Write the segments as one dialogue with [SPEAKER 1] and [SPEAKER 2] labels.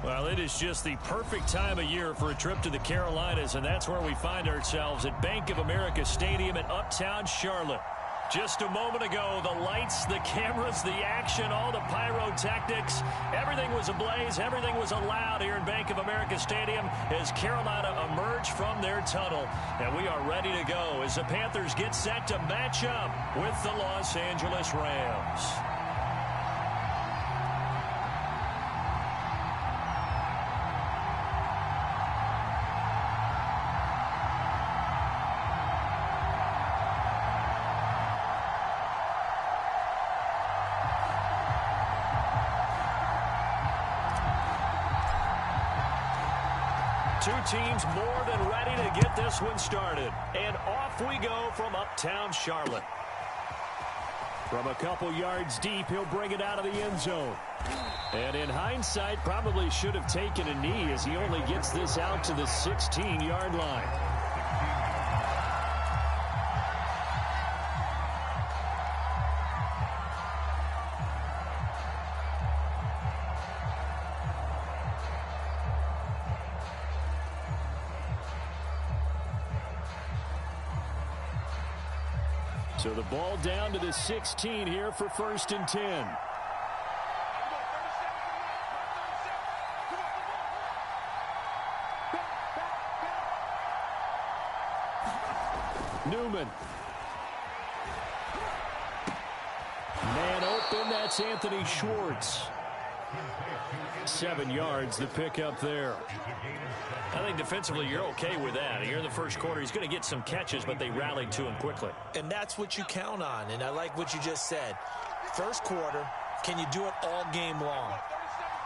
[SPEAKER 1] Well, it is just the perfect time of year for a trip to the Carolinas, and that's where we find ourselves at Bank of America Stadium in Uptown Charlotte. Just a moment ago, the lights, the cameras, the action, all the pyrotechnics, everything was ablaze, everything was allowed here in Bank of America Stadium as Carolina emerged from their tunnel. And we are ready to go as the Panthers get set to match up with the Los Angeles Rams. Two teams more than ready to get this one started. And off we go from Uptown Charlotte. From a couple yards deep, he'll bring it out of the end zone. And in hindsight, probably should have taken a knee as he only gets this out to the 16-yard line. So the ball down to the 16 here for 1st and 10. Newman. Man open, that's Anthony Schwartz. 7 yards, the pickup there. I think defensively you're okay with that. Here in the first quarter, he's going to get some catches, but they rallied to him quickly.
[SPEAKER 2] And that's what you count on, and I like what you just said. First quarter, can you do it all game long?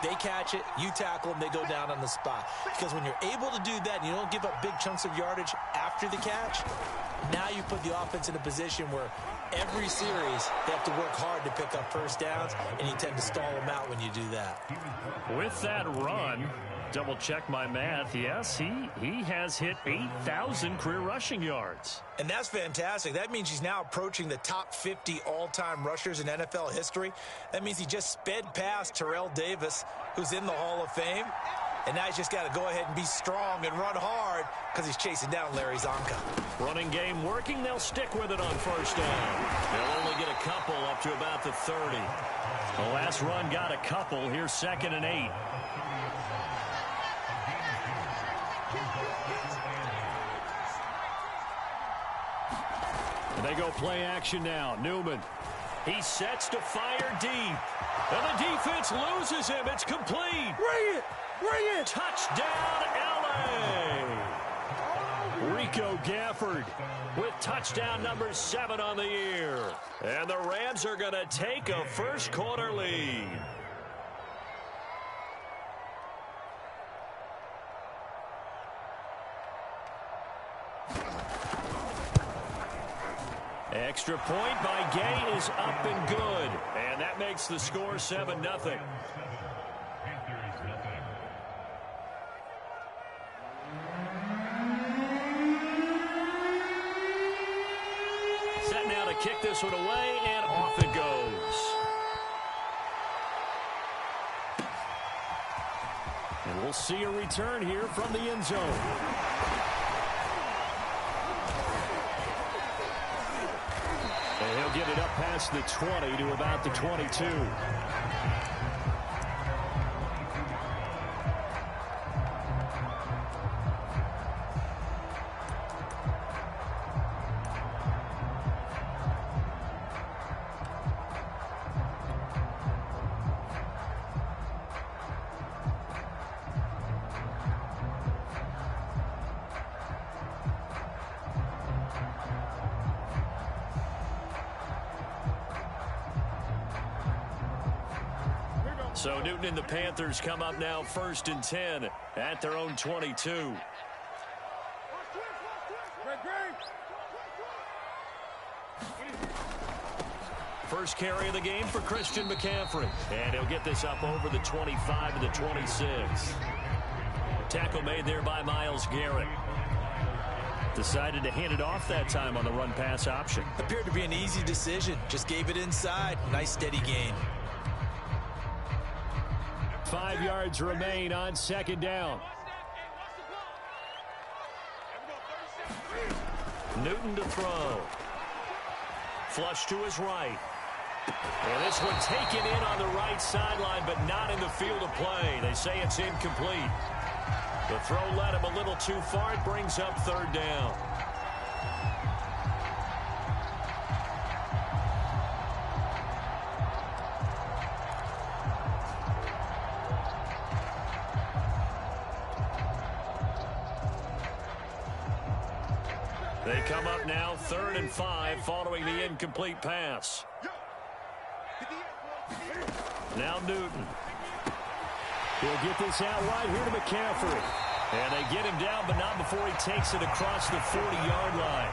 [SPEAKER 2] They catch it, you tackle them, they go down on the spot. Because when you're able to do that and you don't give up big chunks of yardage after the catch, now you put the offense in a position where every series they have to work hard to pick up first downs, and you tend to stall them out when you do that.
[SPEAKER 1] With that run, double check my math. Yes, he has hit 8,000 career rushing yards.
[SPEAKER 2] And that's fantastic. That means he's now approaching the top 50 all-time rushers in NFL history. That means he just sped past Terrell Davis, who's in the Hall of Fame. And now he's just got to go ahead and be strong and run hard because he's chasing down Larry Zonka.
[SPEAKER 1] Running game working. They'll stick with it on first down. They'll only get a couple up to about the 30. The last run got a couple. Here's 2nd and 8. And they go play action now. Newman. He sets to fire deep. And the defense loses him. It's complete.
[SPEAKER 2] Bring it! Bring it!
[SPEAKER 1] Touchdown, L.A. Rico Gafford with touchdown number 7 on the year. And the Rams are going to take a first quarter lead. Extra point by Gay is up and good. And that makes the score 7-0. Set now to kick this one away, and off it goes. And we'll see a return here from the end zone. And he'll get it up past the 20 to about the 22. So Newton and the Panthers come up now 1st and 10 at their own 22. First carry of the game for Christian McCaffrey. And he'll get this up over the 25 to the 26. Tackle made there by Myles Garrett. Decided to hand it off that time on the run-pass option.
[SPEAKER 2] Appeared to be an easy decision. Just gave it inside. Nice steady gain.
[SPEAKER 1] 5 yards remain on second down. Newton to throw. Flush to his right. And this one taken in on the right sideline, but not in the field of play. They say it's incomplete. The throw led him a little too far. It brings up third down. They come up now 3rd and 5 following the incomplete pass. Now Newton. He'll get this out wide here to McCaffrey. And they get him down, but not before he takes it across the 40-yard line.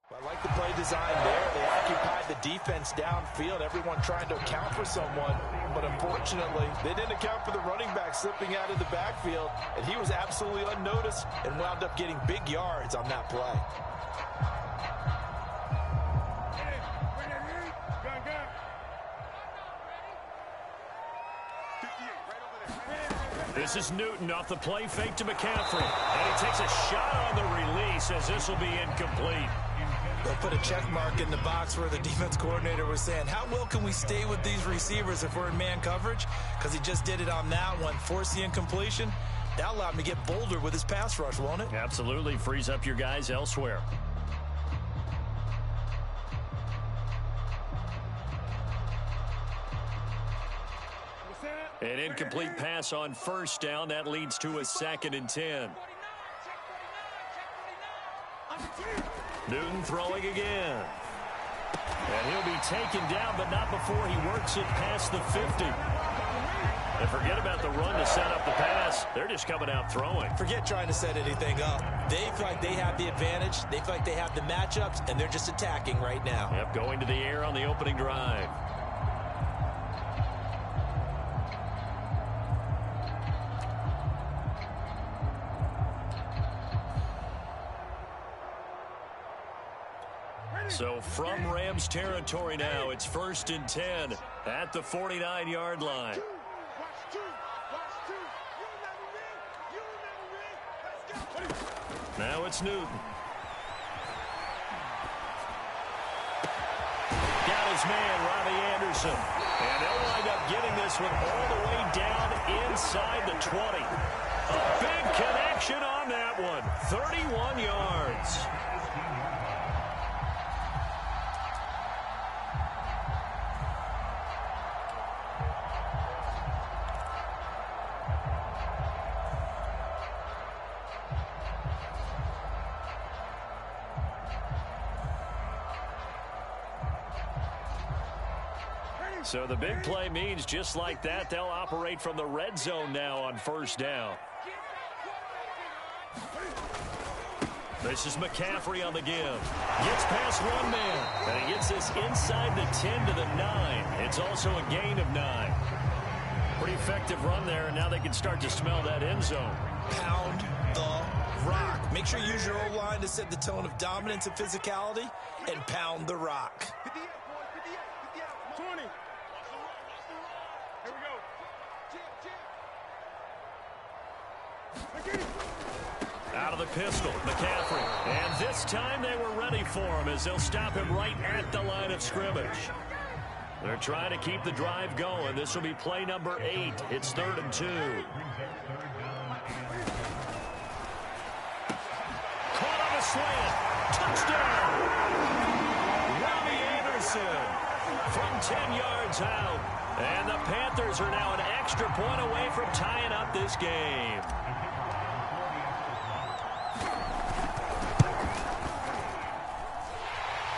[SPEAKER 2] I like the play design there. They occupied the defense downfield, everyone trying to account for someone. But unfortunately, they didn't account for the running back slipping out of the backfield. And he was absolutely unnoticed and wound up getting big yards on that play.
[SPEAKER 1] This is Newton off the play fake to McCaffrey. And he takes a shot on the release as this will be incomplete.
[SPEAKER 2] They'll put a check mark in the box where the defense coordinator was saying, how well can we stay with these receivers if we're in man coverage? Because he just did it on that one, force the incompletion. That allowed him to get bolder with his pass rush, won't it?
[SPEAKER 1] Absolutely. Frees up your guys elsewhere. An incomplete pass on first down. That leads to a 2nd and 10. Newton throwing again. And he'll be taken down, but not before he works it past the 50. And forget about the run to set up the pass. They're just coming out throwing.
[SPEAKER 2] Forget trying to set anything up. They feel like they have the advantage. They feel like they have the matchups, and they're just attacking right now.
[SPEAKER 1] Yep, going to the air on the opening drive. So from Rams territory now, it's 1st and 10 at the 49-yard line. Now it's Newton. Got his man, Robbie Anderson. And they'll wind up getting this one all the way down inside the 20. A big connection on that one. 31 yards. So the big play means just like that, they'll operate from the red zone now on first down. This is McCaffrey on the give. Gets past one man. And he gets this inside the 10 to the 9. It's also a gain of 9. Pretty effective run there, and now they can start to smell that end zone.
[SPEAKER 2] Pound the rock. Make sure you use your O-line to set the tone of dominance and physicality, and pound the rock.
[SPEAKER 1] Out of the pistol, McCaffrey. And this time they were ready for him as they'll stop him right at the line of scrimmage. They're trying to keep the drive going. This will be play number 8. It's 3rd and 2. Caught on a slant. Touchdown. Robbie Anderson from 10 yards out. And the Panthers are now an extra point away from tying up this game.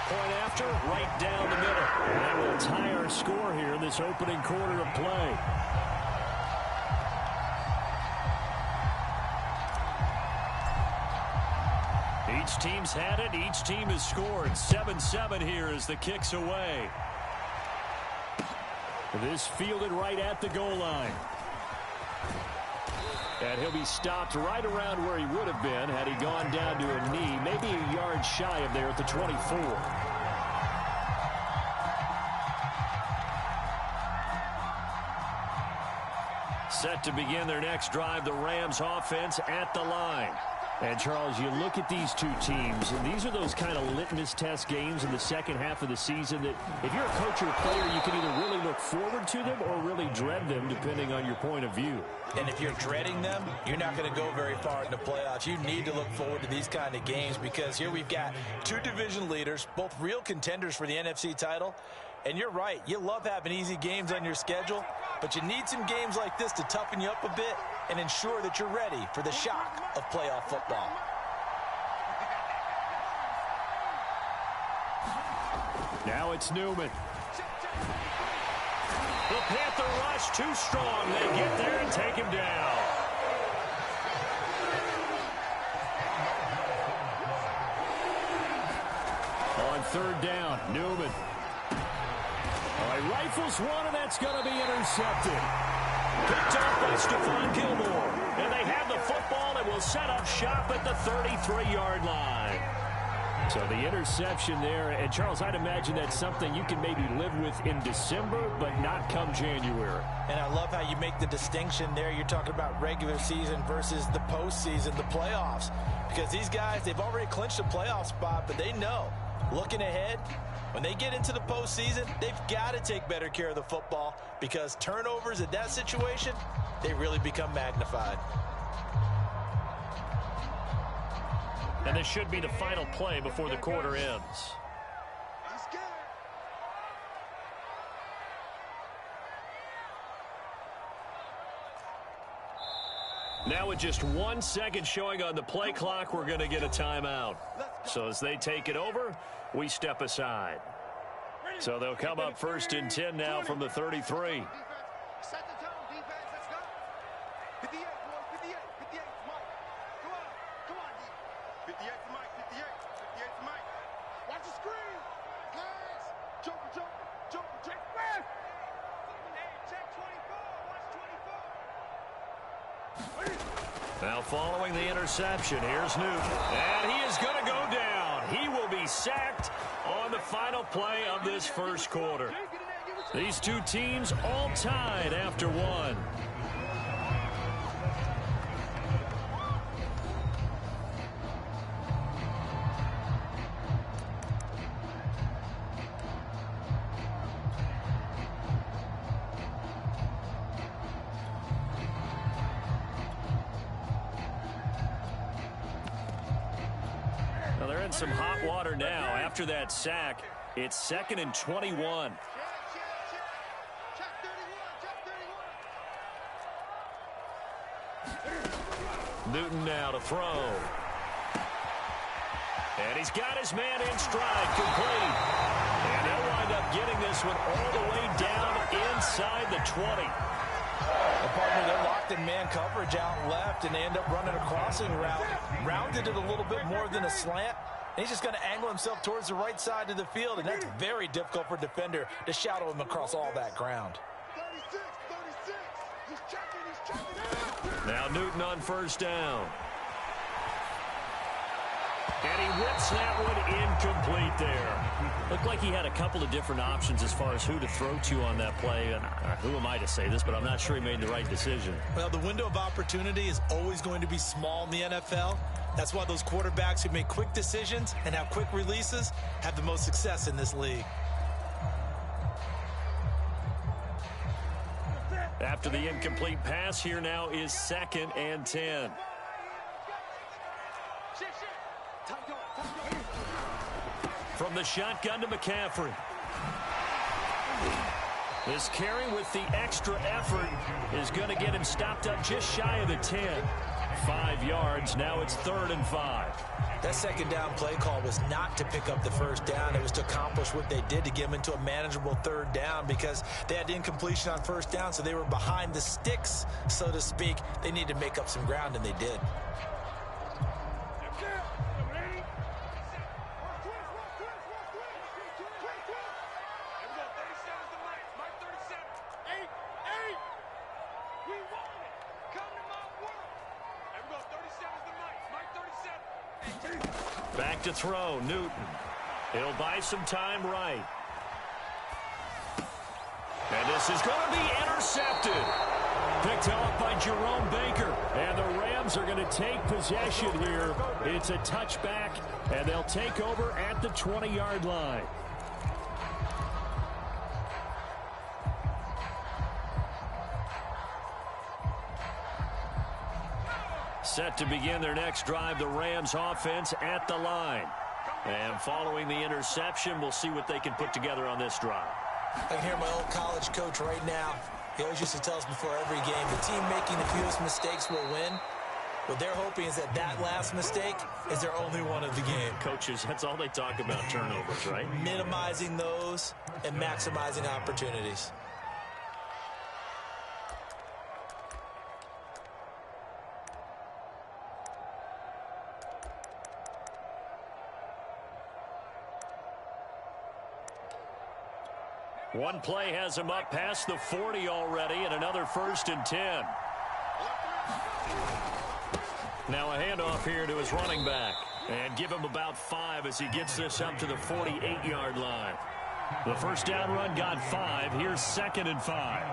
[SPEAKER 1] Point after, right down the middle. And that will tie our score here in this opening quarter of play. Each team's had it. Each team has scored. 7-7 here as the kick's away. This fielded right at the goal line. And he'll be stopped right around where he would have been had he gone down to a knee, maybe a yard shy of there at the 24. Set to begin their next drive, the Rams offense at the line. And, Charles, you look at these two teams, and these are those kind of litmus test games in the second half of the season that if you're a coach or a player, you can either really look forward to them or really dread them, depending on your point of view.
[SPEAKER 2] And if you're dreading them, you're not going to go very far in the playoffs. You need to look forward to these kind of games because here we've got two division leaders, both real contenders for the NFC title. And you're right, you love having easy games on your schedule, but you need some games like this to toughen you up a bit and ensure that you're ready for the shock of playoff football.
[SPEAKER 1] Now it's Newman. The Panther rush too strong. They get there and take him down. On third down, Newman. Rifles one, and that's going to be intercepted. Picked off by Stephon Gilmore. And they have the football and will set up shop at the 33-yard line. So the interception there, and Charles, I'd imagine that's something you can maybe live with in December, but not come January.
[SPEAKER 2] And I love how you make the distinction there. You're talking about regular season versus the postseason, the playoffs. Because these guys, they've already clinched a playoff spot, but they know, looking ahead, when they get into the postseason, they've got to take better care of the football because turnovers in that situation, they really become magnified.
[SPEAKER 1] And this should be the final play before the quarter ends. Now with just 1 second showing on the play clock, we're going to get a timeout. So as they take it over, we step aside. So they'll come up first and 10 now from the 33.
[SPEAKER 3] Set the tone, defense. Let's go. 58, boys. 58. 58 to Mike. Come on. Come on, D. 58 to Mike. 58. 58 to Mike. Watch the screen. Pass. Joker, Joker. Joker, check. Man. Hey, check 24. Watch 24.
[SPEAKER 1] Now following the interception, here's Newton. And he is going to go down. He will be sacked on the final play of this first quarter. These two teams all tied after one. Well, they're in some hot water now. After that sack, it's 2nd and 21. Newton now to throw. And he's got his man in stride, complete. And they'll wind up getting this one all the way down inside the 20.
[SPEAKER 2] Partner, they're locked in man coverage out left, and they end up running a crossing route. Rounded it a little bit more than a slant. And he's just going to angle himself towards the right side of the field, and that's very difficult for a defender to shadow him across all that ground.
[SPEAKER 3] 36, 36. He's checking.
[SPEAKER 1] Now Newton on first down. And he whips that one incomplete there. Looked like he had a couple of different options as far as who to throw to on that play. And who am I to say this, but I'm not sure he made the right decision.
[SPEAKER 2] Well, the window of opportunity is always going to be small in the NFL. That's why those quarterbacks who make quick decisions and have quick releases have the most success in this league.
[SPEAKER 1] After the incomplete pass, here now is 2nd and 10. From the shotgun to McCaffrey. This carry with the extra effort is going to get him stopped up just shy of the 10. 5 yards. Now it's 3rd and 5.
[SPEAKER 2] That second down play call was not to pick up the first down. It was to accomplish what they did to get them into a manageable 3rd down because they had incompletion on first down, so they were behind the sticks, so to speak. They needed to make up some ground, and they did.
[SPEAKER 1] Back to throw, Newton. He'll buy some time right. And this is going to be intercepted. Picked off by Jerome Baker. And the Rams are going to take possession here. It's a touchback, and they'll take over at the 20-yard line. Set to begin their next drive, the Rams offense at the line. And following the interception, we'll see what they can put together on this drive.
[SPEAKER 2] I can hear my old college coach right now. He always used to tell us before every game, the team making the fewest mistakes will win. What they're hoping is that that last mistake is their only one of the game.
[SPEAKER 1] Coaches, that's all they talk about, turnovers, right?
[SPEAKER 2] Minimizing those and maximizing opportunities.
[SPEAKER 1] One play has him up past the 40 already, and another 1st and 10. Now a handoff here to his running back. And give him about 5 as he gets this up to the 48-yard line. The first down run got 5. Here's 2nd and 5.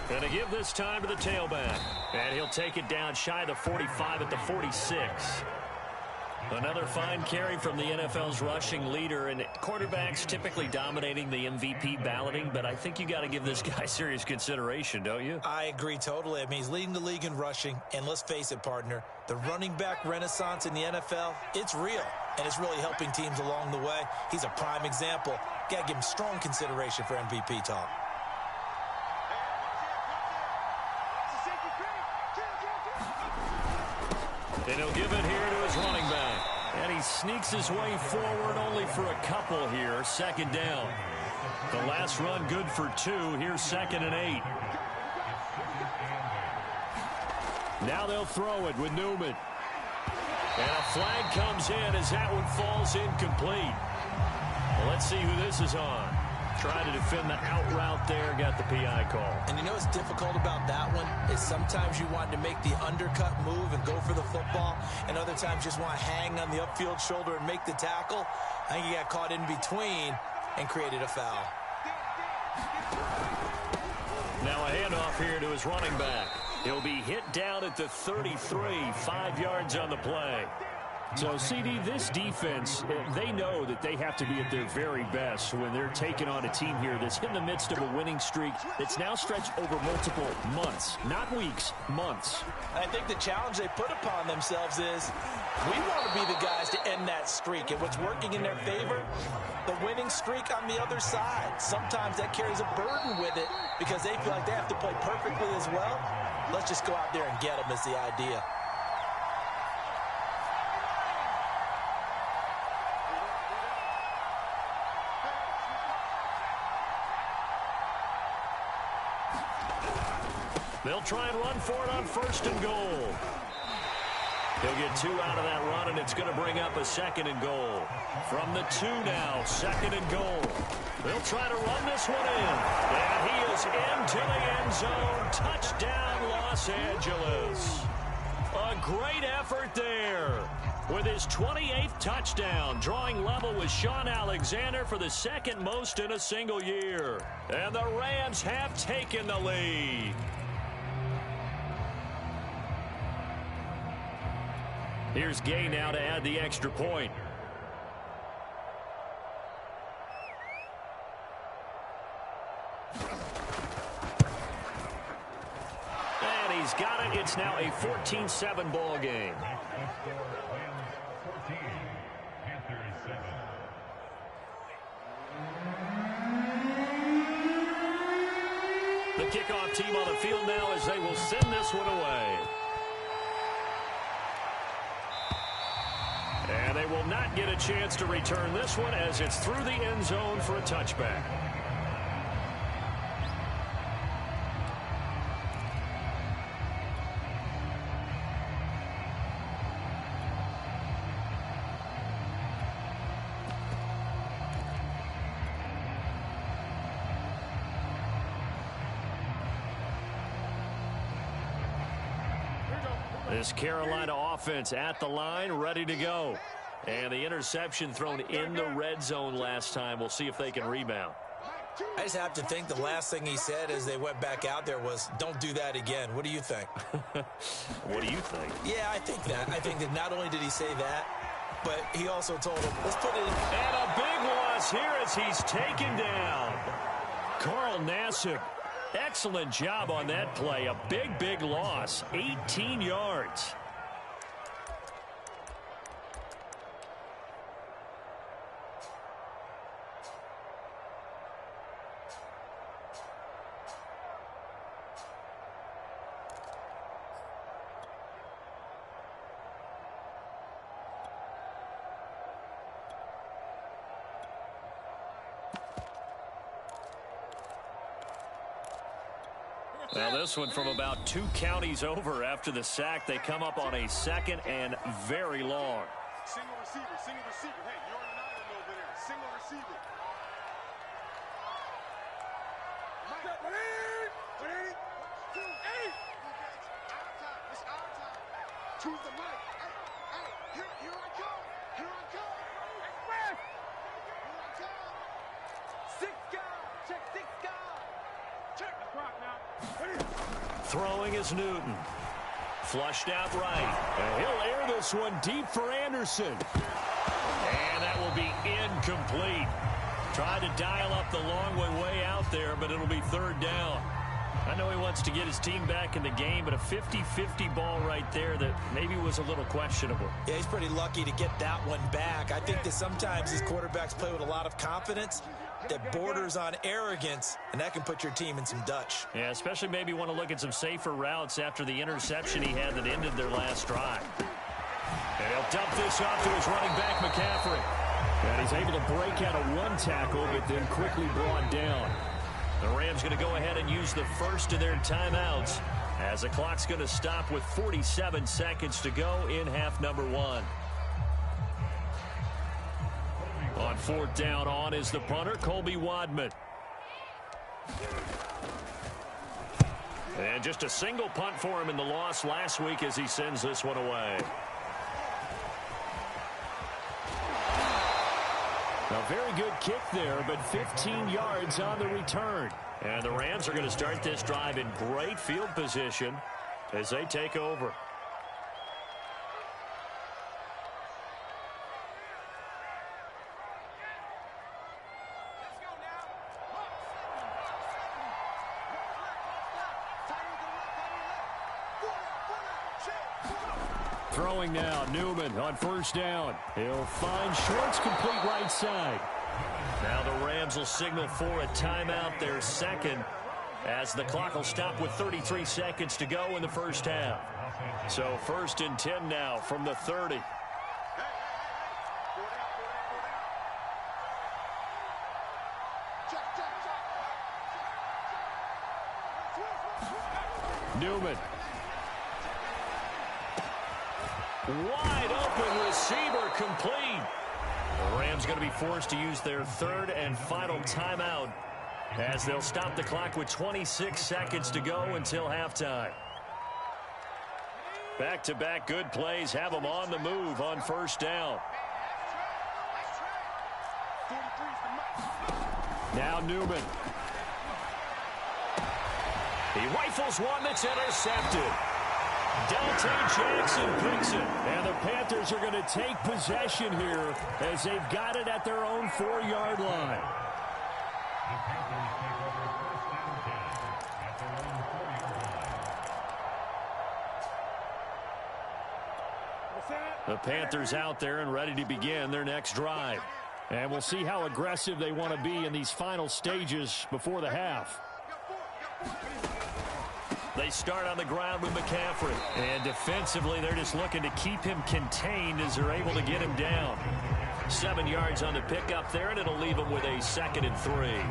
[SPEAKER 1] Going to give this time to the tailback. And he'll take it down shy of the 45 at the 46. Another fine carry from the NFL's rushing leader, and quarterbacks typically dominating the MVP balloting, but I think you got to give this guy serious consideration, don't you?
[SPEAKER 2] I agree totally. I mean, he's leading the league in rushing, and let's face it, partner, the running back renaissance in the NFL, it's real, and it's really helping teams along the way. He's a prime example. Got to give him strong consideration for MVP talk.
[SPEAKER 1] And he'll give it here to his running back. And he sneaks his way forward only for a couple here. 2nd down. The last run good for 2. Here's 2nd and 8. Now they'll throw it with Newman. And a flag comes in as that one falls incomplete. Well, let's see who this is on. Trying to defend the out route there, got the PI call.
[SPEAKER 2] And you know what's difficult about that one is sometimes you want to make the undercut move and go for the football, and other times just want to hang on the upfield shoulder and make the tackle. I think he got caught in between and created a foul.
[SPEAKER 1] Now a handoff here to his running back. He'll be hit down at the 33, 5 yards on the play. So, CD, this defense, they know that they have to be at their very best when they're taking on a team here that's in the midst of a winning streak that's now stretched over multiple months, not weeks, months.
[SPEAKER 2] I think the challenge they put upon themselves is we want to be the guys to end that streak. And what's working in their favor, the winning streak on the other side. Sometimes that carries a burden with it because they feel like they have to play perfectly as well. Let's just go out there and get them is the idea.
[SPEAKER 1] They'll try and run for it on 1st and goal. He'll get 2 out of that run, and it's going to bring up a 2nd and goal. From the 2 now, 2nd and goal. They'll try to run this one in. And he is into the end zone. Touchdown, Los Angeles. A great effort there. With his 28th touchdown, drawing level with Sean Alexander for the 2nd most in a single year. And the Rams have taken the lead. Here's Gay now to add the extra point. And he's got it. It's now a 14-7 ball game. The kickoff team on the field now as they will send this one away. And they will not get a chance to return this one as it's through the end zone for a touchback. This Carolina offense at the line, ready to go. And the interception thrown in the red zone last time. We'll see if they can rebound.
[SPEAKER 2] I just have to think the last thing he said as they went back out there was, don't do that again. What do you think?
[SPEAKER 1] What do you think?
[SPEAKER 2] Yeah, I think that. I think that not only did he say that, but he also told him, let's put it in.
[SPEAKER 1] And a big loss here as he's taken down. Carl Nassib, excellent job on that play. A big loss, 18 yards. Well, this one from about 2 counties over after the sack. They come up on a second and very long.
[SPEAKER 3] Single receiver, single receiver. Hey, you're on an island over there. Single receiver. Ready? 1, 2, 8. Our time. It's our time. Choose the mic. Hey, here I come. Here I come. Express. Here I come. 6 guys. Check 6 guys. Check the clock now. Ready?
[SPEAKER 1] Throwing is Newton. Flushed out right. And he'll air this one deep for Anderson. And that will be incomplete. Tried to dial up the long way out there, but it'll be 3rd down. I know he wants to get his team back in the game, but a 50-50 ball right there that maybe was a little questionable.
[SPEAKER 2] Yeah, he's pretty lucky to get that one back. I think that sometimes these quarterbacks play with a lot of confidence that borders on arrogance, and that can put your team in some Dutch.
[SPEAKER 1] Yeah, especially maybe want to look at some safer routes after the interception he had that ended their last drive. And he'll dump this off to his running back, McCaffrey. And he's able to break out of 1 tackle, but then quickly brought down. The Rams going to go ahead and use the first of their timeouts as the clock's going to stop with 47 seconds to go in half number 1. On 4th down, on is the punter, Colby Wadman. And just a single punt for him in the loss last week as he sends this one away. A very good kick there, but 15 yards on the return. And the Rams are going to start this drive in great field position as they take over. Throwing now, Newman on 1st down. He'll find Schwartz, complete right side. Now the Rams will signal for a timeout, their second, as the clock will stop with 33 seconds to go in the first half. So 1st and 10 now from the 30. Newman. Wide open receiver, complete. The Rams going to be forced to use their 3rd and final timeout as they'll stop the clock with 26 seconds to go until halftime. Back-to-back good plays have them on the move on 1st down. Now Newman. He rifles one that's intercepted. Deltae Jackson picks it, and the Panthers are going to take possession here as they've got it at their own 4-yard line. The Panthers out there and ready to begin their next drive. And we'll see how aggressive they want to be in these final stages before the half. They start on the ground with McCaffrey. And defensively, they're just looking to keep him contained as they're able to get him down. 7 yards on the pickup there, and it'll leave him with a 2nd and 3.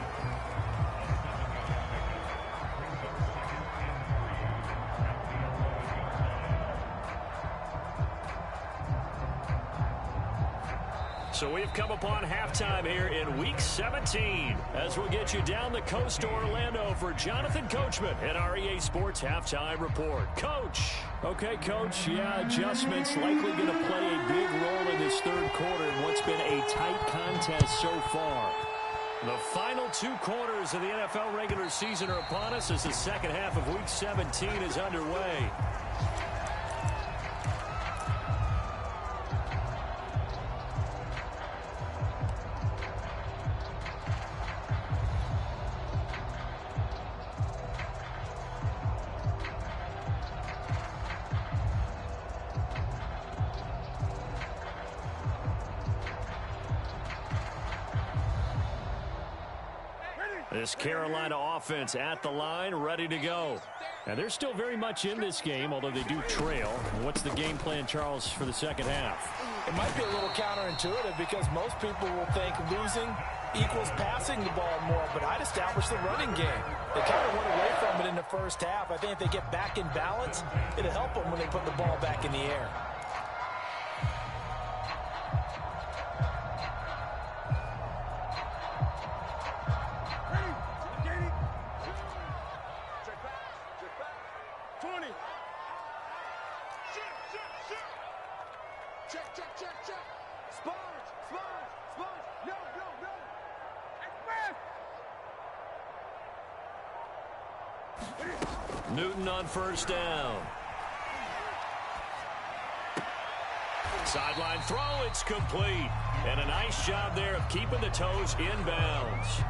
[SPEAKER 1] So we've come upon halftime here in Week 17 as we'll get you down the coast to Orlando for Jonathan Coachman at our EA Sports Halftime Report. Coach. Okay, Coach, adjustments likely going to play a big role in this third quarter in what's been a tight contest so far. The final 2 quarters of the NFL regular season are upon us as the second half of Week 17 is underway. This Carolina offense at the line, ready to go. And they're still very much in this game, although they do trail. What's the game plan, Charles, for the second half?
[SPEAKER 2] It might be a little counterintuitive because most people will think losing equals passing the ball more, but I'd establish the running game. They kind of went away from it in the first half. I think if they get back in balance, it'll help them when they put the ball back in the air.
[SPEAKER 1] Newton on first down. Sideline throw, it's complete. And a nice job there of keeping the toes inbounds.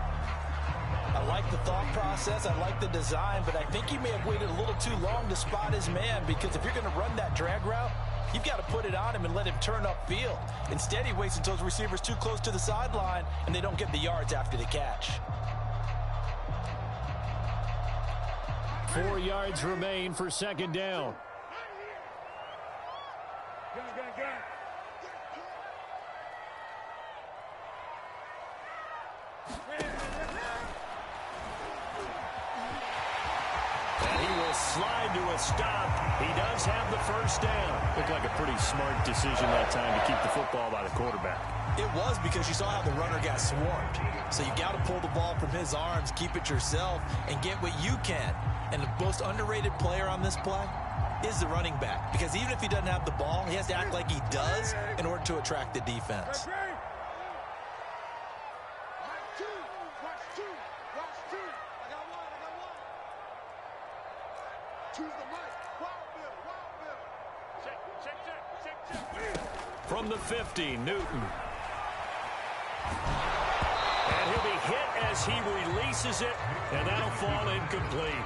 [SPEAKER 2] I like the thought process, I like the design, but I think he may have waited a little too long to spot his man, because if you're going to run that drag route, you've got to put it on him and let him turn upfield. Instead, he waits until his receiver's too close to the sideline, and they don't get the yards after the catch.
[SPEAKER 1] 4 yards remain for second down. And he will slide to a stop. He does have the first down. Looked like a pretty smart decision that time to keep the football by the quarterback.
[SPEAKER 2] It was, because you saw how the runner got swarmed. So you got to pull the ball from his arms, keep it yourself, and get what you can. And the most underrated player on this play is the running back. Because even if he doesn't have the ball, he has to act like he does in order to attract the defense.
[SPEAKER 1] From the 50, Newton. And he'll be hit as he releases it, and that'll fall incomplete.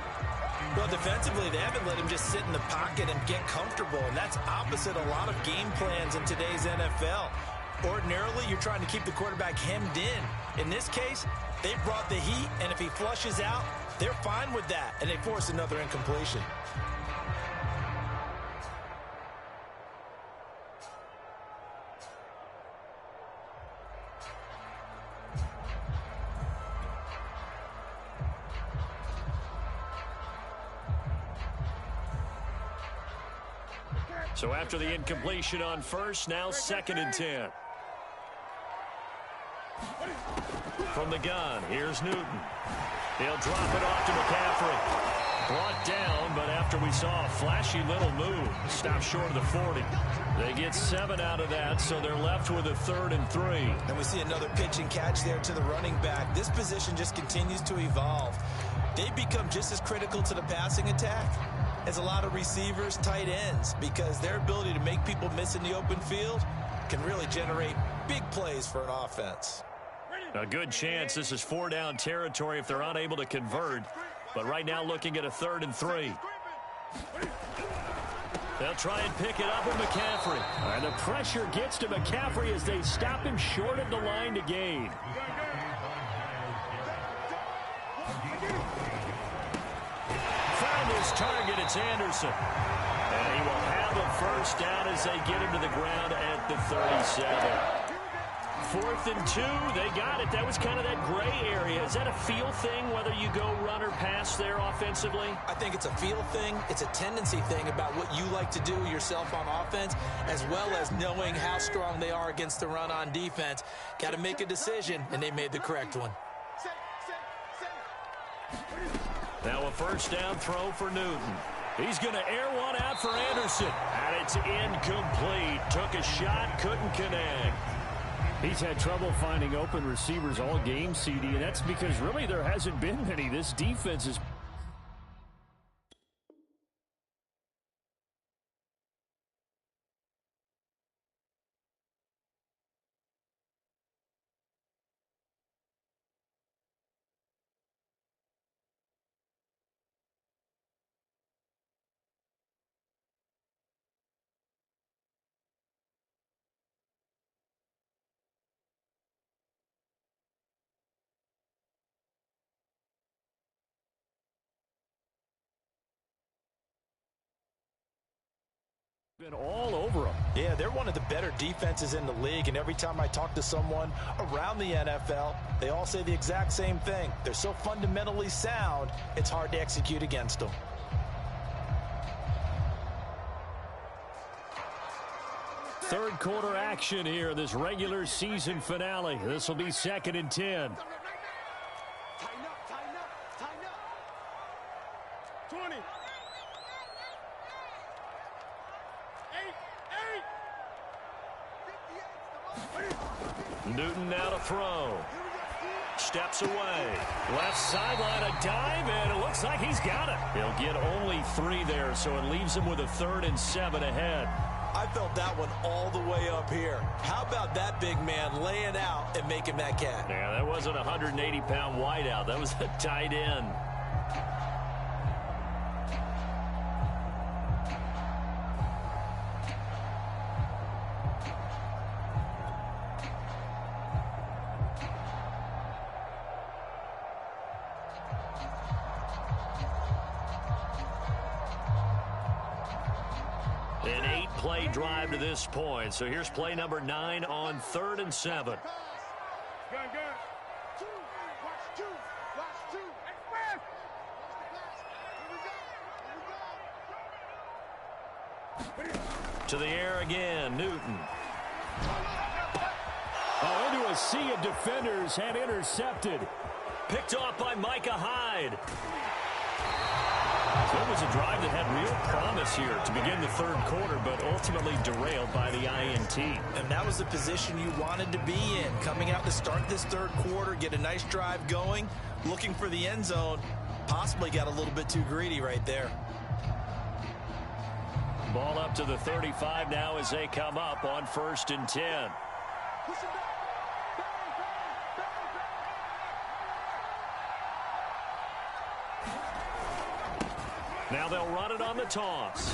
[SPEAKER 2] Well, defensively, they haven't let him just sit in the pocket and get comfortable, and that's opposite a lot of game plans in today's NFL. Ordinarily, you're trying to keep the quarterback hemmed in. In this case, they brought the heat, and if he flushes out, they're fine with that, and they force another incompletion.
[SPEAKER 1] So after the incompletion on first, now 2nd and 10. From the gun, here's Newton. He'll drop it off to McCaffrey. Brought down, but after we saw a flashy little move, stopped short of the 40. They get 7 out of that, so they're left with a 3rd and 3.
[SPEAKER 2] And we see another pitch and catch there to the running back. This position just continues to evolve. They've become just as critical to the passing attack as a lot of receivers, tight ends, because their ability to make people miss in the open field can really generate big plays for an offense.
[SPEAKER 1] A good chance this is 4-down territory if they're unable to convert. But right now looking at a 3rd and 3. They'll try and pick it up with McCaffrey. And the pressure gets to McCaffrey as they stop him short of the line to gain. Found his target, it's Anderson. And he will have a first down as they get him to the ground at the 37. 4th and 2. They got it. That was kind of that gray area. Is that a feel thing, whether you go run or pass there offensively?
[SPEAKER 2] I think it's a feel thing. It's a tendency thing about what you like to do yourself on offense, as well as knowing how strong they are against the run on defense. Got to make a decision, and they made the correct one.
[SPEAKER 1] Now a first down throw for Newton. He's going to air one out for Anderson. And it's incomplete. Took a shot, couldn't connect.
[SPEAKER 4] He's had trouble finding open receivers all game, CD, and that's because really there hasn't been many. This defense is... been all over them.
[SPEAKER 2] Yeah, they're one of the better defenses in the league, and every time I talk to someone around the NFL, they all say the exact same thing. They're so fundamentally sound, it's hard to execute against them.
[SPEAKER 1] Third quarter action here, this regular season finale. This will be 2nd and 10.
[SPEAKER 3] Tighten up, tighten up, tighten up. 20. 8.
[SPEAKER 1] Newton now to throw. Steps away. Left sideline, a dive, and it looks like he's got it. He'll get only 3 there, so it leaves him with a 3rd and 7 ahead.
[SPEAKER 2] I felt that one all the way up here. How about that big man laying out and making that catch?
[SPEAKER 1] Yeah, that wasn't a 180-pound wideout. That was a tight end. An 8-play drive to this point. So here's play number 9 on 3rd and 7.
[SPEAKER 3] Gun, gun. 2. Watch 2. Watch 2. Express. Here we go.
[SPEAKER 1] To the air again, Newton.
[SPEAKER 4] Oh, into a sea of defenders and intercepted.
[SPEAKER 1] Picked off by Micah Hyde. So it was a drive that had real promise here to begin the 3rd quarter, but ultimately derailed by the INT.
[SPEAKER 2] And that was the position you wanted to be in. Coming out to start this 3rd quarter, get a nice drive going, looking for the end zone. Possibly got a little bit too greedy right there.
[SPEAKER 1] Ball up to the 35 now as they come up on 1st and 10.
[SPEAKER 3] Push him back.
[SPEAKER 1] Now they'll run it on the toss.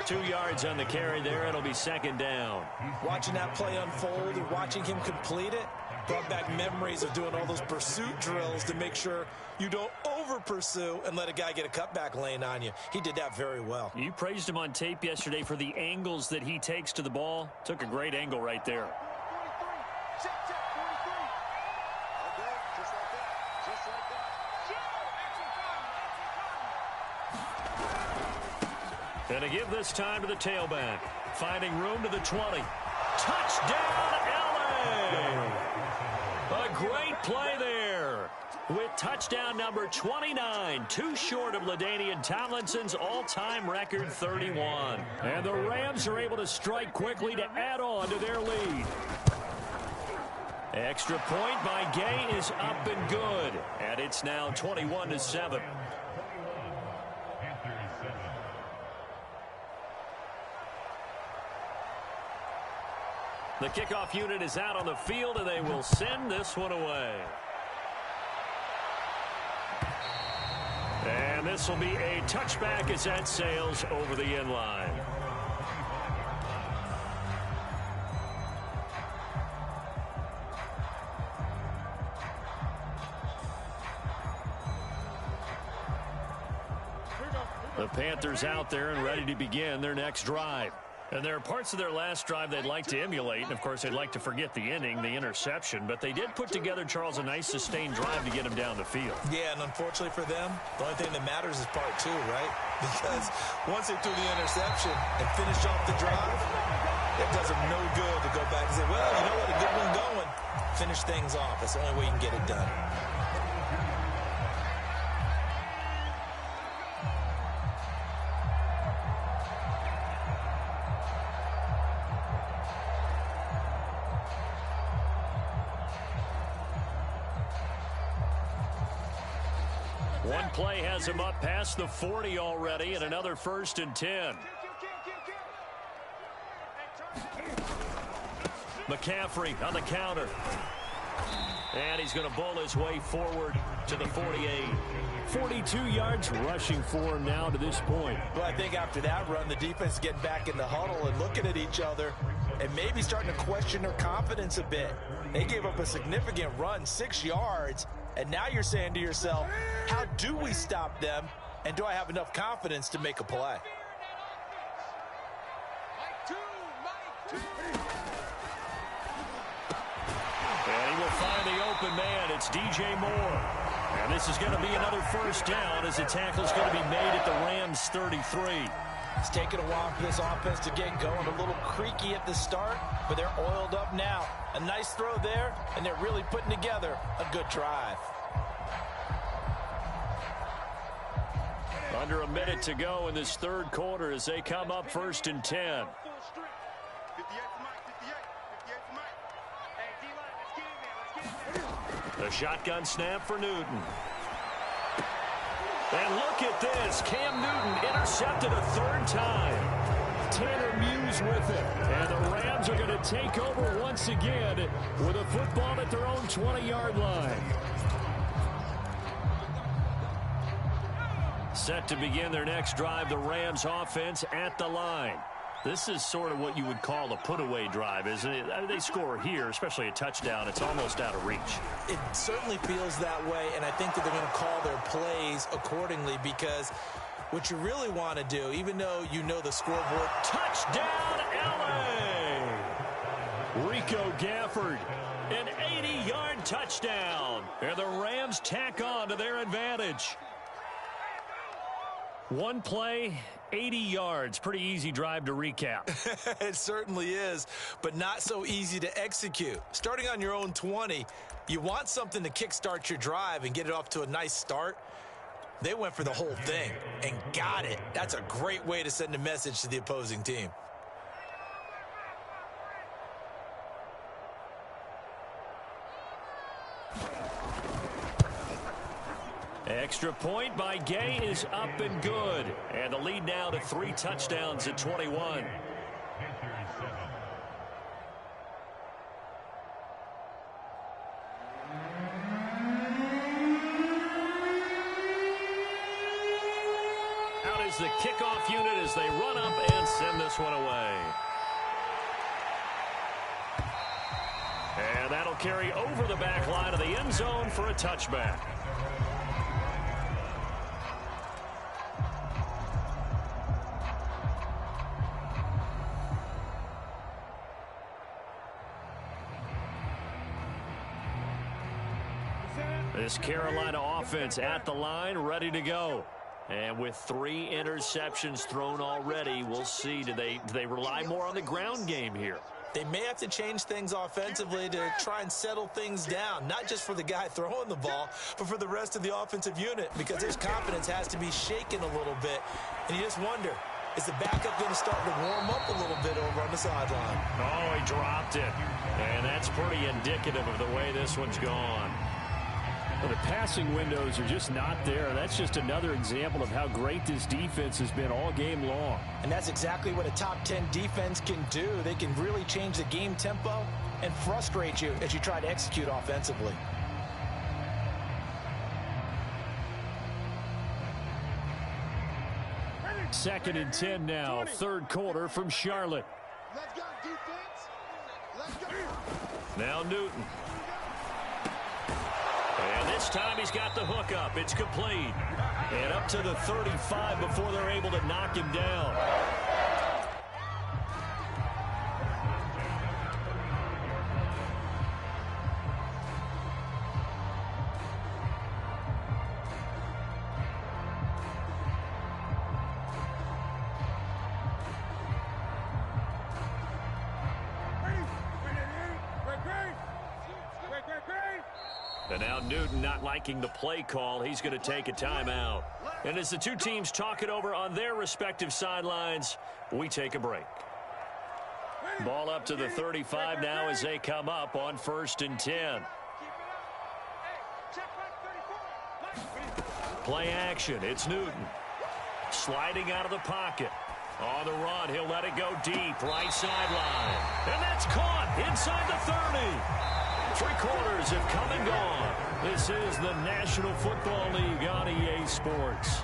[SPEAKER 1] 2 yards on the carry there. It'll be 2nd down.
[SPEAKER 2] Watching that play unfold and watching him complete it brought back memories of doing all those pursuit drills to make sure you don't over-pursue and let a guy get a cutback lane on you. He did that very well.
[SPEAKER 1] You praised him on tape yesterday for the angles that he takes to the ball. Took a great angle right there.
[SPEAKER 3] 43. Check, 43. Okay, just like that. Just like that.
[SPEAKER 1] And to give this time to the tailback. Finding room to the 20. Touchdown, LA! A great play there. With touchdown number 29. Too short of LaDainian Tomlinson's all-time record 31.
[SPEAKER 4] And the Rams are able to strike quickly to add on to their lead.
[SPEAKER 1] Extra point by Gay is up and good. And it's now 21-7. The kickoff unit is out on the field, and they will send this one away. And this will be a touchback as that sails over the end line. The Panthers out there and ready to begin their next drive. And there are parts of their last drive they'd like to emulate. And, of course, they'd like to forget the inning, the interception. But they did put together, Charles, a nice sustained drive to get him down the field.
[SPEAKER 2] Yeah, and unfortunately for them, the only thing that matters is part two, right? Because once they threw the interception and finished off the drive, it does them no good to go back and say, well, you know what, a good one going. Finish things off. That's the only way you can get it done.
[SPEAKER 1] One play has him up past the 40 already, and another 1st and 10. McCaffrey on the counter. And he's going to bowl his way forward to the 48.
[SPEAKER 4] 42 yards rushing for him now to this point.
[SPEAKER 2] Well, I think after that run, the defense is getting back in the huddle and looking at each other and maybe starting to question their confidence a bit. They gave up a significant run, 6 yards, and now you're saying to yourself, how do we stop them, and do I have enough confidence to make a play?
[SPEAKER 1] And he will find the open man. It's DJ Moore. And this is going to be another 1st down as the tackle is going to be made at the Rams 33.
[SPEAKER 2] It's taken a while for this offense to get going. A little creaky at the start, but they're oiled up now. A nice throw there, and they're really putting together a good drive.
[SPEAKER 1] Under a minute to go in this 3rd quarter as they come up 1st and 10. The shotgun snap for Newton. And look at this. Cam Newton intercepted a 3rd time.
[SPEAKER 4] Tanner Muse with it. And the Rams are going to take over once again with a football at their own 20-yard line.
[SPEAKER 1] Set to begin their next drive, the Rams offense at the line. This is sort of what you would call a put-away drive, isn't it? I mean, they score here, especially a touchdown. It's almost out of reach.
[SPEAKER 2] It certainly feels that way, and I think that they're going to call their plays accordingly because what you really want to do, even though you know the scoreboard,
[SPEAKER 1] Touchdown, L.A.! Rico Gafford, an 80-yard touchdown. And the Rams tack on to their advantage. One play, 80 yards. Pretty easy drive to recap.
[SPEAKER 2] It certainly is, but not so easy to execute. Starting on your own 20, you want something to kickstart your drive and get it off to a nice start. They went for the whole thing and got it. That's a great way to send a message to the opposing team.
[SPEAKER 1] Extra point by Gay is up and good. And the lead now to 3 touchdowns at 21. Out is the kickoff unit as they run up and send this one away. And that'll carry over the back line of the end zone for a touchback. This Carolina offense at the line, ready to go. And with 3 interceptions thrown already, we'll see. Do they rely more on the ground game here?
[SPEAKER 2] They may have to change things offensively to try and settle things down, not just for the guy throwing the ball, but for the rest of the offensive unit, because his confidence has to be shaken a little bit. And you just wonder, is the backup going to start to warm up a little bit over on the sideline?
[SPEAKER 1] Oh, he dropped it. And that's pretty indicative of the way this one's gone.
[SPEAKER 4] Well, the passing windows are just not there. That's just another example of how great this defense has been all game long.
[SPEAKER 2] And that's exactly what a top 10 defense can do. They can really change the game tempo and frustrate you as you try to execute offensively.
[SPEAKER 4] Second and 10 now, 3rd quarter from Charlotte.
[SPEAKER 3] Let's go, defense. Let's go.
[SPEAKER 1] Now Newton. And this time he's got the hook up. It's complete. And up to the 35 before they're able to knock him down. And now Newton not liking the play call. He's going to take a timeout. And as the two teams talk it over on their respective sidelines, we take a break. Ball up to the 35 now as they come up on 1st and 10. Play action. It's Newton. Sliding out of the pocket. On the run, he'll let it go deep. Right sideline. And that's caught inside the 30. 3 quarters have come and gone. This is the National Football League on EA Sports.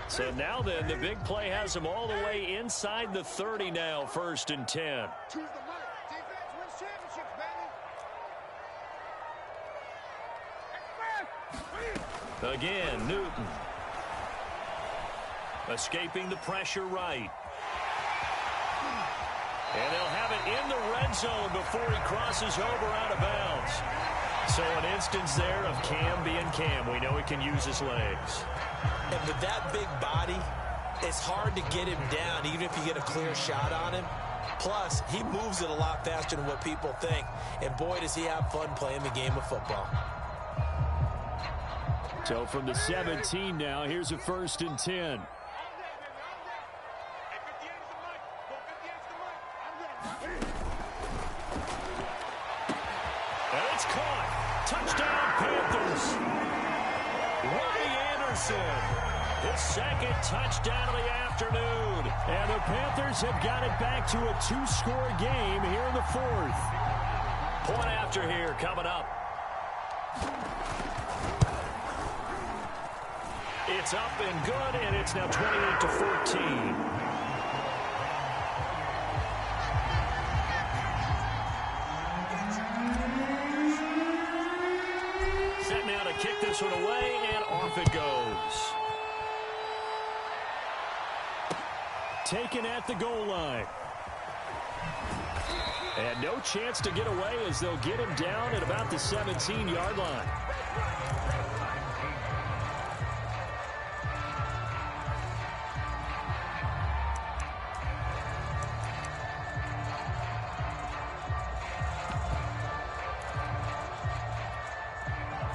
[SPEAKER 1] So now then, the big play has him all the way inside the 30 now, 1st and 10.
[SPEAKER 3] Choose the mic. Defense wins championships, baby.
[SPEAKER 1] Again, Newton. Escaping the pressure right. And they'll have it in the red zone before he crosses over out of bounds. So an instance there of Cam being Cam. We know he can use his legs.
[SPEAKER 2] And with that big body, it's hard to get him down, even if you get a clear shot on him. Plus, he moves it a lot faster than what people think. And boy, does he have fun playing the game of football.
[SPEAKER 4] So from the 17 now, here's a 1st and 10.
[SPEAKER 1] And it's caught. Touchdown, Panthers. Robbie Anderson. His 2nd touchdown of the afternoon.
[SPEAKER 4] And the Panthers have got it back to a 2-score game here in the 4th.
[SPEAKER 1] Point after here coming up. It's up and good, and it's now 28-14. Set now to kick this one away, and off it goes.
[SPEAKER 4] Taken at the goal line. And no chance to get away as they'll get him down at about the 17-yard line.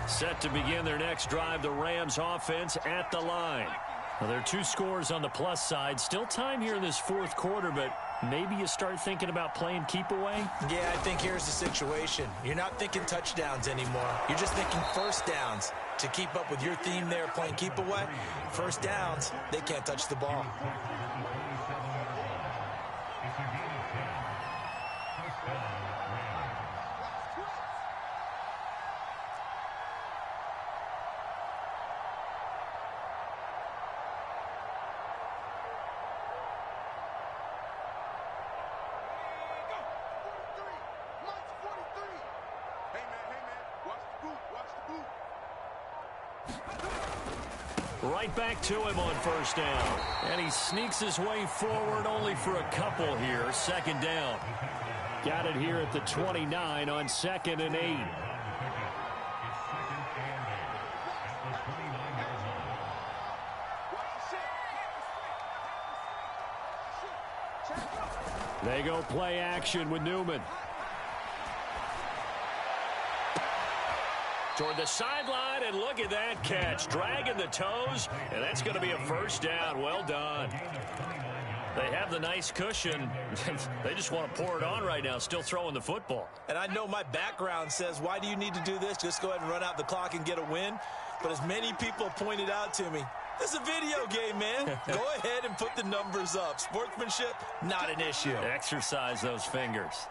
[SPEAKER 1] Set to begin their next drive, the Rams offense at the line. Well, there are 2 scores on the plus side. Still time here in this 4th quarter, but maybe you start thinking about playing keep away?
[SPEAKER 2] Yeah, I think here's the situation. You're not thinking touchdowns anymore. You're just thinking first downs. To keep up with your theme there, playing keep away, first downs, they can't touch the ball.
[SPEAKER 1] Right back to him on 1st down. And he sneaks his way forward only for a couple here. 2nd down.
[SPEAKER 4] Got it here at the 29 on 2nd and 8. They go play action with Newman.
[SPEAKER 1] Toward the sideline, and look at that catch. Dragging the toes, and that's going to be a 1st down. Well done. They have the nice cushion. They just want to pour it on right now, still throwing the football.
[SPEAKER 2] And I know my background says, why do you need to do this? Just go ahead and run out the clock and get a win. But as many people pointed out to me, this is a video game, man. Go ahead and put the numbers up. Sportsmanship, not an issue.
[SPEAKER 1] Exercise those fingers.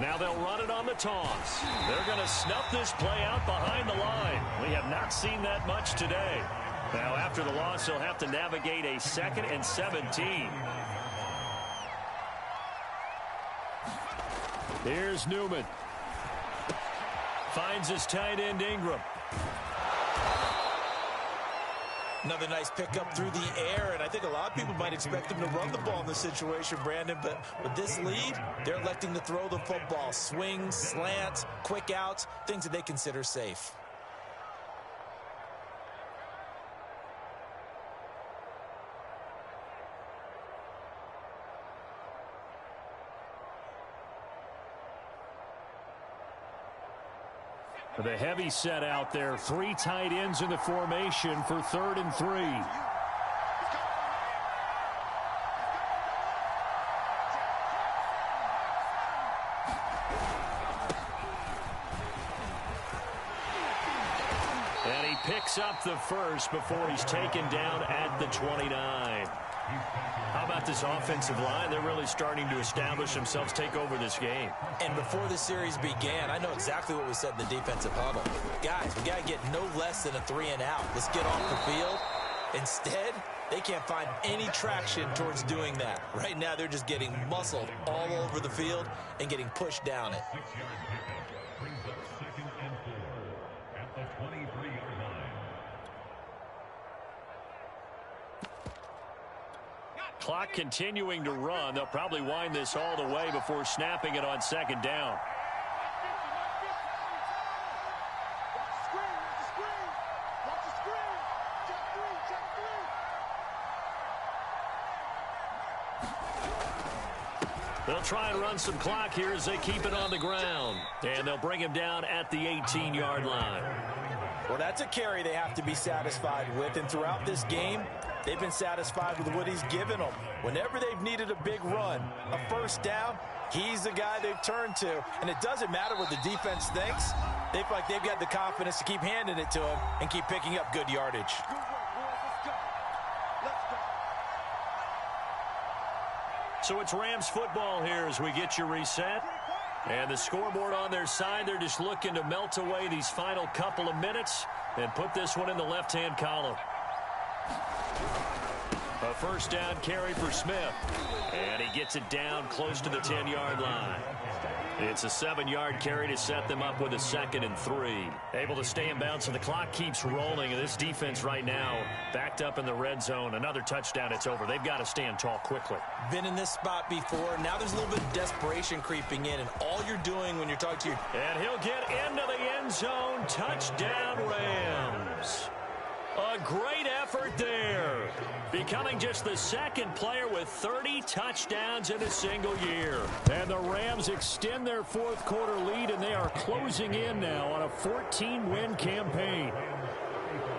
[SPEAKER 1] Now they'll run it on the toss. They're going to snuff this play out behind the line. We have not seen that much today. Now, after the loss, he'll have to navigate a 2nd and 17. Here's Newman. Finds his tight end, Ingram.
[SPEAKER 2] Another nice pickup through the air, and I think a lot of people might expect him to run the ball in this situation, Brandon, but with this lead, they're electing to throw the football. Swings, slants, quick outs, things that they consider safe.
[SPEAKER 1] The heavy set out there. 3 tight ends in the formation for 3rd and 3. And he picks up the first before he's taken down at the 29. How about this offensive line? They're really starting to establish themselves, take over this game.
[SPEAKER 2] And before the series began, I know exactly what was said in the defensive huddle. Guys, we got to get no less than a 3 and out. Let's get off the field. Instead, they can't find any traction towards doing that. Right now, they're just getting muscled all over the field and getting pushed down it.
[SPEAKER 1] Clock continuing to run. They'll probably wind this all the way before snapping it on 2nd down. They'll try and run some clock here as they keep it on the ground. And they'll bring him down at the 18-yard line.
[SPEAKER 2] Well, that's a carry they have to be satisfied with. And throughout this game, they've been satisfied with what he's given them. Whenever they've needed a big run, a first down, he's the guy they've turned to. And it doesn't matter what the defense thinks. They feel like they've got the confidence to keep handing it to him and keep picking up good yardage.
[SPEAKER 1] So it's Rams football here as we get you reset. And the scoreboard on their side, they're just looking to melt away these final couple of minutes and put this one in the left-hand column. A first down carry for Smith. And he gets it down close to the 10-yard line. It's a 7-yard carry to set them up with a 2nd and 3. Able to stay in bounds, and the clock keeps rolling. And this defense right now backed up in the red zone. Another touchdown, it's over. They've got to stand tall quickly.
[SPEAKER 2] Been in this spot before. Now there's a little bit of desperation creeping in. And all you're doing when you're talking to your...
[SPEAKER 1] And he'll get into the end zone. Touchdown, Rams. A great effort there. Becoming just the 2nd player with 30 touchdowns in a single year. And the Rams extend their 4th quarter lead, and they are closing in now on a 14-win campaign.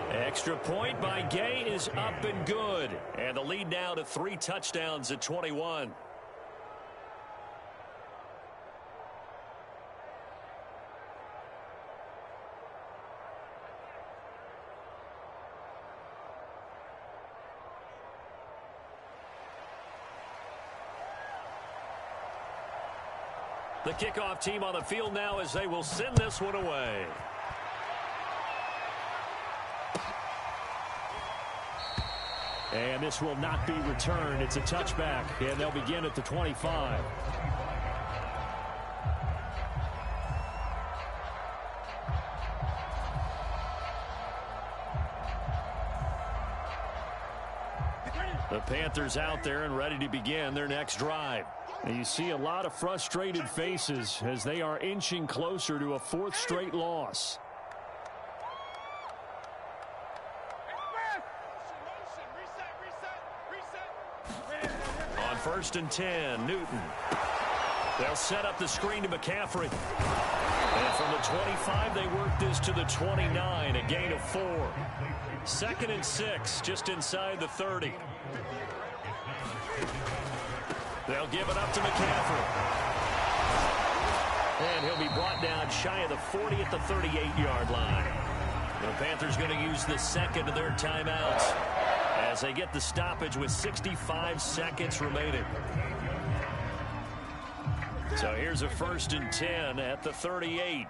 [SPEAKER 1] Extra point by Gay is up and good. And the lead now to 3 touchdowns at 21. The kickoff team on the field now as they will send this one away. And this will not be returned. It's a touchback, and they'll begin at the 25. The Panthers out there and ready to begin their next drive. And you see a lot of frustrated faces as they are inching closer to a 4th straight loss. On 1st and 10, Newton. They'll set up the screen to McCaffrey. And from the 25, they work this to the 29, a gain of 4. 2nd and 6, just inside the 30. They'll give it up to McCaffrey. And he'll be brought down shy of the 40 at the 38-yard line. The Panthers going to use the 2nd of their timeouts as they get the stoppage with 65 seconds remaining. So here's a 1st and 10 at the 38.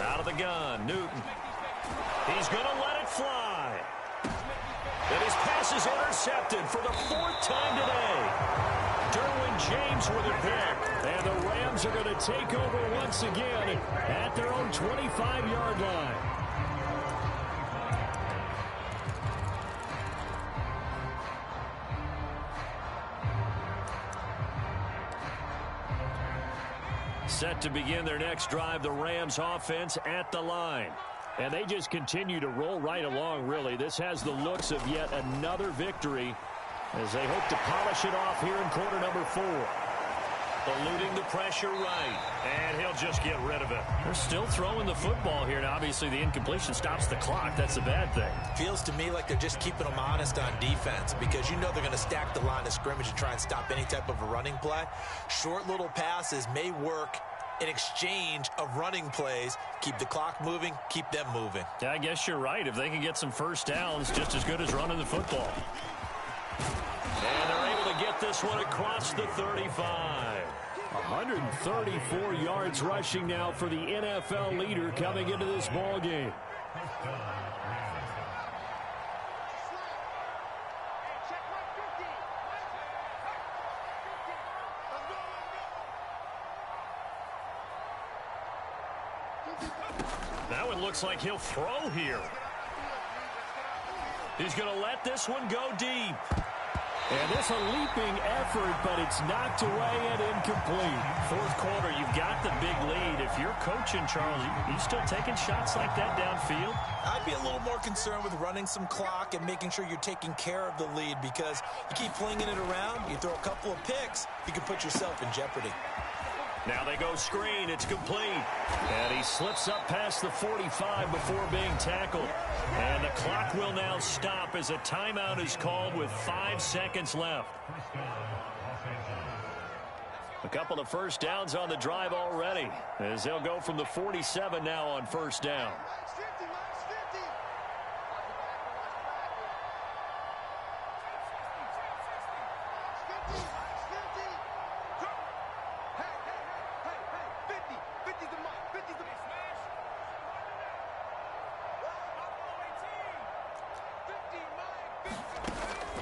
[SPEAKER 1] Out of the gun, Newton. He's going to let it fly. And his pass is intercepted for the 4th time today. Derwin James with a pick. And the Rams are going to take over once again at their own 25-yard line. Set to begin their next drive, the Rams offense at the line. And they just continue to roll right along, really. This has the looks of yet another victory as they hope to polish it off here in quarter number 4. Eluding the pressure right, and he'll just get rid of it. They're still throwing the football here, and obviously the incompletion stops the clock. That's a bad thing.
[SPEAKER 2] Feels to me like they're just keeping them honest on defense because you know they're going to stack the line of scrimmage and try and stop any type of a running play. Short little passes may work in exchange of running plays. Keep the clock moving, keep them moving.
[SPEAKER 1] Yeah, I guess you're right. If they can get some first downs, just as good as running the football. And they're able to get this one across the 35.
[SPEAKER 4] 134 yards rushing now for the NFL leader coming into this ball game.
[SPEAKER 1] That one looks like he'll throw here. He's going to let this one go deep.
[SPEAKER 4] And this a leaping effort, but it's knocked away and incomplete.
[SPEAKER 1] 4th quarter, you've got the big lead. If you're coaching, Charles, you still taking shots like that downfield?
[SPEAKER 2] I'd be a little more concerned with running some clock and making sure you're taking care of the lead because you keep flinging it around, you throw a couple of picks, you can put yourself in jeopardy.
[SPEAKER 1] Now they go screen. It's complete. And he slips up past the 45 before being tackled. And the clock will now stop as a timeout is called with 5 seconds left. A couple of first downs on the drive already as they'll go from the 47 now on first down.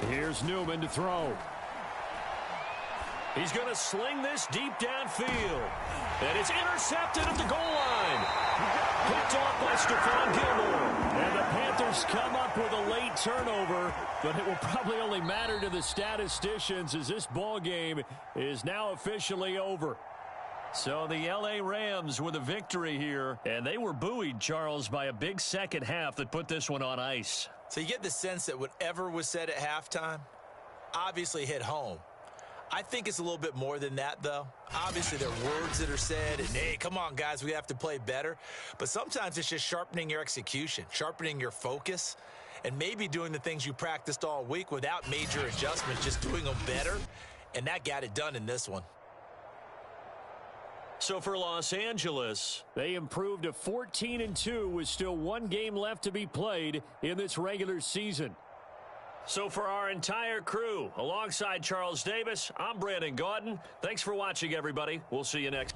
[SPEAKER 4] Here's Newman to throw.
[SPEAKER 1] He's going to sling this deep downfield. And it's intercepted at the goal line. Picked off by Stephon Gilmore.
[SPEAKER 4] And the Panthers come up with a late turnover, but it will probably only matter to the statisticians as this ball game is now officially over.
[SPEAKER 1] So the L.A. Rams with a victory here, and they were buoyed, Charles, by a big second half that put this one on ice.
[SPEAKER 2] So you get the sense that whatever was said at halftime obviously hit home. I think it's a little bit more than that, though. Obviously, there are words that are said, and, hey, come on, guys, we have to play better. But sometimes it's just sharpening your execution, sharpening your focus, and maybe doing the things you practiced all week without major adjustments, just doing them better, and that got it done in this one.
[SPEAKER 1] So for Los Angeles,
[SPEAKER 4] they improved to 14-2 with still one game left to be played in this regular season.
[SPEAKER 1] So for our entire crew, alongside Charles Davis, I'm Brandon Gaudin. Thanks for watching, everybody. We'll see you next.